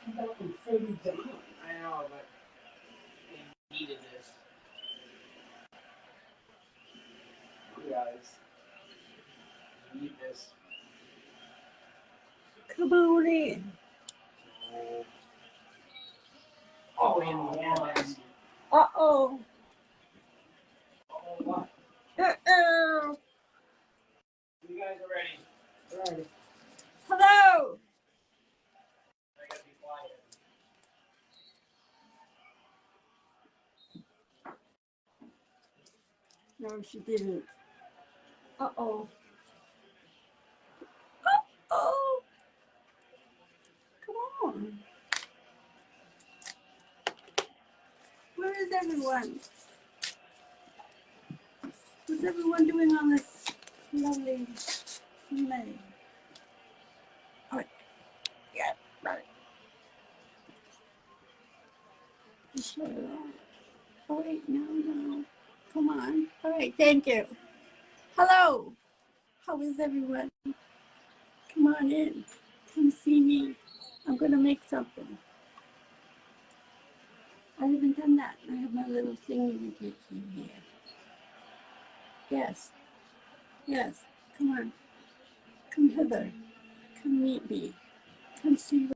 I know, but they needed this. You guys need this. Come on in. Oh, and yes. Uh-oh. Oh, what? Uh-oh. You guys are ready. Ready. Hello. I gotta be quiet. No, she didn't. Uh-oh. Uh-oh. Come on. Where is everyone? What's everyone doing on this lovely Sunday? All right. Yeah, right. Just shut it off. Oh, wait, no. Come on. All right, thank you. Hello. How is everyone? Come on in. Come see me. I'm going to make something. I haven't done that. I have my little thingy here. Yes. Yes. Come on. Come hither. Come meet me. Come see